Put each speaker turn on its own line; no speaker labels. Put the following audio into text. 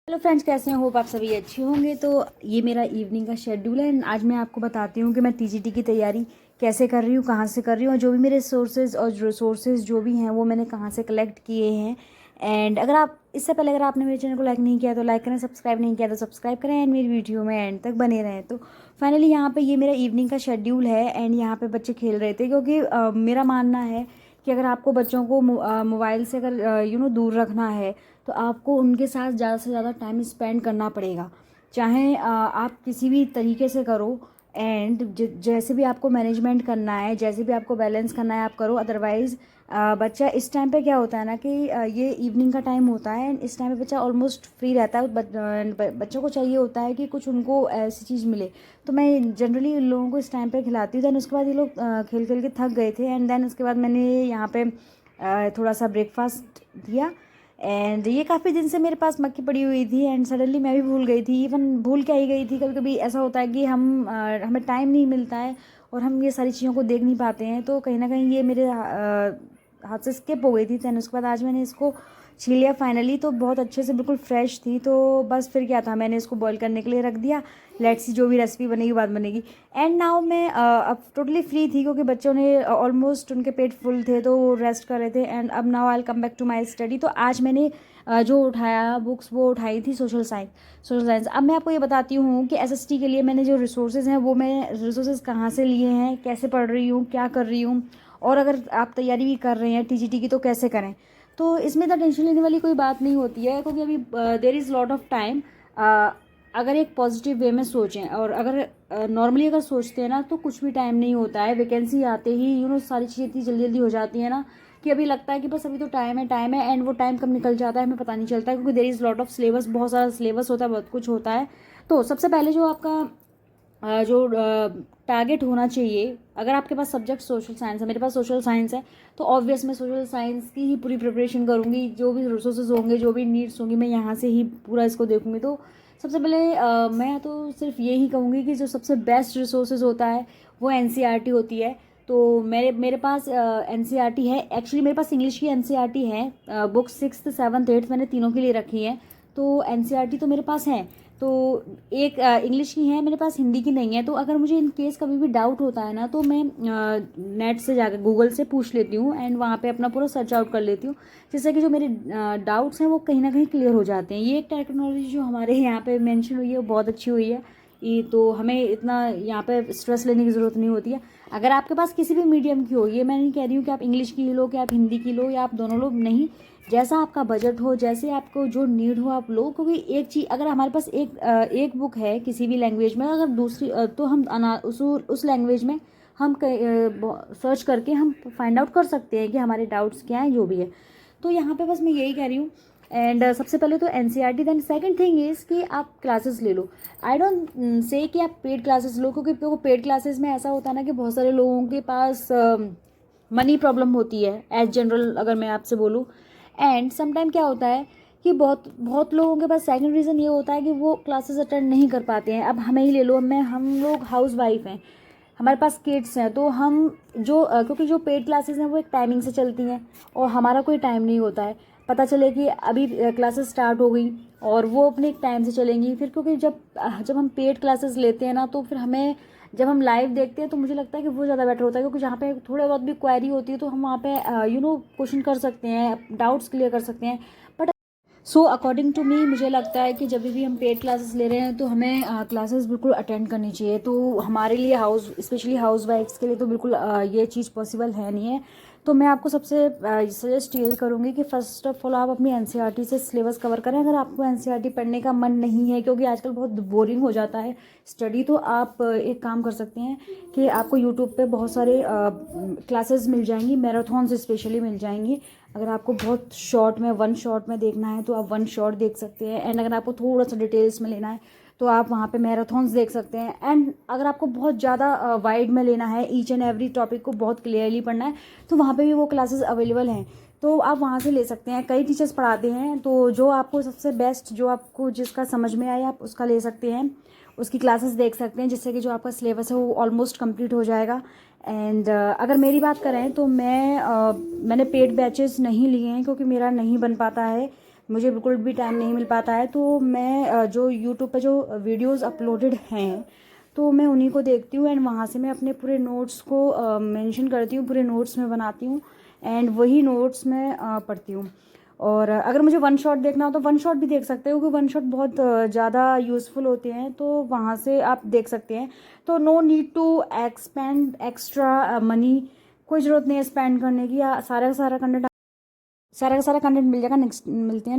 Hello friends, कैसे हैं? Hope आप सभी अच्छे होंगे। तो ये मेरा इवनिंग का शेड्यूल है एंड आज मैं आपको बताती हूँ कि मैं टीजीटी की तैयारी कैसे कर रही हूँ, कहाँ से कर रही हूँ, और जो भी मेरे सोर्सेज और रिसोर्सेज जो भी हैं वो मैंने कहाँ से कलेक्ट किए हैं। एंड अगर आप इससे पहले अगर आपने मेरे चैनल को लाइक नहीं किया तो लाइक करें, सब्सक्राइब नहीं किया तो सब्सक्राइब करें एंड मेरी वीडियो में एंड तक बने रहें। तो फाइनली यहाँ पे ये मेरा इवनिंग का शेड्यूल है एंड यहाँ पे बच्चे खेल रहे थे क्योंकि मेरा मानना है कि अगर आपको बच्चों को मोबाइल से अगर दूर रखना है तो आपको उनके साथ ज़्यादा से ज़्यादा टाइम स्पेंड करना पड़ेगा, चाहे आप किसी भी तरीके से करो। एंड जैसे भी आपको मैनेजमेंट करना है, जैसे भी आपको बैलेंस करना है आप करो। अदरवाइज़ बच्चा इस टाइम पे क्या होता है ना कि ये इवनिंग का टाइम होता है एंड इस टाइम पे बच्चा ऑलमोस्ट फ्री रहता है। बच्चों को चाहिए होता है कि कुछ उनको ऐसी चीज़ मिले। तो मैं जनरली इन लोगों को इस टाइम पे खिलाती हूँ। दैन उसके बाद ये लोग खेल खेल के थक गए थे एंड देन उसके बाद मैंने यहाँ पे थोड़ा सा ब्रेकफास्ट दिया। एंड ये काफ़ी दिन से मेरे पास मक्खी पड़ी हुई थी एंड सडनली मैं भी भूल गई थी। इवन भूल के ही गई थी। कभी कभी ऐसा होता है कि हमें टाइम नहीं मिलता है और हम ये सारी चीज़ों को देख नहीं पाते हैं, तो कहीं ना कहीं ये मेरे हाथ से स्किप हो गई थी। दैन उसके बाद आज मैंने इसको छील लिया फाइनली, तो बहुत अच्छे से बिल्कुल फ्रेश थी। तो बस फिर क्या था, मैंने इसको बॉईल करने के लिए रख दिया। लेट्स सी जो भी रेसिपी बनेगी बाद बनेगी। एंड नाउ मैं अब टोटली फ्री थी क्योंकि बच्चों ने ऑलमोस्ट उनके पेट फुल थे तो वो रेस्ट कर रहे थे। एंड अब now I will come back to my study. तो आज मैंने जो उठाया बुक्स वो उठाई थी सोशल साइंस। अब मैं आपको ये बताती हूँ कि एसएसटी के लिए मैंने जो रिसोर्सेज हैं वो मैं रिसोर्सेज कहाँ से लिए हैं, कैसे पढ़ रही हूँ, क्या कर रही हूँ, और अगर आप तैयारी भी कर रहे हैं टीजीटी की तो कैसे करें। तो इसमें इतना टेंशन लेने वाली कोई बात नहीं होती है क्योंकि अभी there is lot of time. अगर एक पॉजिटिव वे में सोचें और अगर नॉर्मली अगर सोचते हैं ना तो कुछ भी टाइम नहीं होता है। वैकेंसी आते ही सारी चीज़ें इतनी जल्दी जल्दी हो जाती है ना कि अभी लगता है कि बस अभी तो टाइम है एंड वो टाइम कब निकल जाता है हमें पता नहीं चलता है क्योंकि there is lot of syllabus, बहुत सारा सिलेबस होता है, बहुत कुछ होता है। तो सबसे पहले जो आपका जो टारगेट होना चाहिए, अगर आपके पास सब्जेक्ट सोशल साइंस है, मेरे पास सोशल साइंस है, तो ऑब्वियस मैं सोशल साइंस की ही पूरी प्रिपरेशन करूँगी। जो भी रिसोर्सेज होंगे, जो भी नीड्स होंगी, मैं यहाँ से ही पूरा इसको देखूँगी। तो सबसे पहले मैं तो सिर्फ ये ही कहूँगी कि जो सबसे बेस्ट रिसोर्सेज होता है वो एनसीईआरटी होती है। तो मेरे पास एनसीईआरटी है। एक्चुअली मेरे पास इंग्लिश की एनसीईआरटी है, बुक 6th 7th 8th मैंने तीनों के लिए रखी है। तो एनसीईआरटी तो मेरे पास है। तो एक इंग्लिश की है मेरे पास, हिंदी की नहीं है। तो अगर मुझे इन केस कभी भी डाउट होता है ना तो मैं नेट से जाकर गूगल से पूछ लेती हूँ एंड वहाँ पे अपना पूरा सर्च आउट कर लेती हूँ, जिससे कि जो मेरे डाउट्स हैं वो कहीं ना कहीं क्लियर हो जाते हैं। ये एक टेक्नोलॉजी जो हमारे यहाँ पे मेंशन हुई है वो बहुत अच्छी हुई है। ये तो हमें इतना यहाँ पे स्ट्रेस लेने की ज़रूरत नहीं होती है। अगर आपके पास किसी भी मीडियम की हो, ये मैं नहीं कह रही हूँ कि आप इंग्लिश की लो, कि आप हिंदी की लो, या आप दोनों लोग, नहीं, जैसा आपका बजट हो, जैसे आपको जो नीड हो आप लो। क्योंकि एक चीज़, अगर हमारे पास एक बुक है किसी भी लैंग्वेज में, अगर दूसरी तो हम उस लैंग्वेज में हम सर्च करके हम फाइंड आउट कर सकते हैं कि हमारे डाउट्स क्या हैं, जो भी है। तो यहाँ पे बस मैं यही कह रही हूँ। एंड सबसे पहले तो NCERT, then second thing is कि आप क्लासेस ले लो। आई डोंट से कि आप पेड क्लासेस लो, क्योंकि पेड क्लासेस में ऐसा होता है ना कि बहुत सारे लोगों के पास मनी प्रॉब्लम होती है, एज जनरल अगर मैं आपसे बोलूँ। एंड समटाइम क्या होता है कि बहुत बहुत लोगों के पास सेकंड रीज़न ये होता है कि वो क्लासेस अटेंड नहीं कर पाते हैं। अब हमें ही ले लो, हम लोग हाउस वाइफ हैं, हमारे पास किड्स हैं, तो हम जो क्योंकि जो पेड क्लासेस हैं वो एक टाइमिंग से चलती हैं और हमारा कोई टाइम नहीं होता है। पता चले कि अभी क्लासेस स्टार्ट हो गई और वो अपने एक टाइम से चलेंगी, फिर क्योंकि जब हम पेड क्लासेस लेते हैं ना तो फिर हमें, जब हम लाइव देखते हैं तो मुझे लगता है कि वो ज़्यादा बेटर होता है, क्योंकि जहाँ पे थोड़ा बहुत भी क्वेरी होती है तो हम वहाँ पे क्वेश्चन कर सकते हैं, डाउट्स क्लियर कर सकते हैं। But so according to me, मुझे लगता है कि जब भी हम पेड क्लासेस ले रहे हैं तो हमें क्लासेस बिल्कुल अटेंड करनी चाहिए। तो हमारे लिए स्पेशली हाउस वाइफ्स के लिए तो बिल्कुल ये चीज़ पॉसिबल है नहीं है। तो मैं आपको सबसे सजेस्ट यही करूँगी कि फ़र्स्ट ऑफ ऑल आप अपनी एनसीईआरटी से सिलेबस कवर करें। अगर आपको एनसीईआरटी पढ़ने का मन नहीं है, क्योंकि आजकल बहुत बोरिंग हो जाता है स्टडी, तो आप एक काम कर सकते हैं कि आपको यूट्यूब पे बहुत सारे क्लासेस मिल जाएंगी, मैराथन स्पेशली मिल जाएंगी। अगर आपको बहुत शॉर्ट में, वन शॉट में देखना है तो आप वन शॉट देख सकते हैं। एंड अगर आपको थोड़ा सा डिटेल्स में लेना है तो आप वहाँ पे मैराथन्स देख सकते हैं। एंड अगर आपको बहुत ज़्यादा वाइड में लेना है, ईच एंड एवरी टॉपिक को बहुत क्लियरली पढ़ना है, तो वहाँ पे भी वो क्लासेस अवेलेबल हैं, तो आप वहाँ से ले सकते हैं। कई टीचर्स पढ़ाते हैं, तो जो आपको सबसे बेस्ट, जो आपको जिसका समझ में आए आप उसका ले सकते हैं, उसकी क्लासेस देख सकते हैं, जिससे कि जो आपका सिलेबस है वो ऑलमोस्ट कंप्लीट हो जाएगा। एंड अगर मेरी बात करें तो मैंने पेड बैचेस नहीं लिए हैं क्योंकि मेरा नहीं बन पाता है। मुझे बिल्कुल भी टाइम नहीं मिल पाता है, तो मैं जो यूट्यूब पे जो वीडियोस अपलोडेड हैं तो मैं उन्हीं को देखती हूँ एंड वहाँ से मैं अपने पूरे नोट्स को मेंशन करती हूँ, पूरे नोट्स में बनाती हूँ एंड वही नोट्स मैं पढ़ती हूँ। और अगर मुझे वन शॉट देखना हो तो वन शॉट भी देख सकते हो, क्योंकि वन शॉट बहुत ज़्यादा यूज़फुल होते हैं, तो वहाँ से आप देख सकते हैं। तो no need to expend extra money, कोई ज़रूरत नहीं है स्पेंड करने की। सारा का सारा कंटेंट मिल जाएगा। नेक्स्ट मिलते हैं।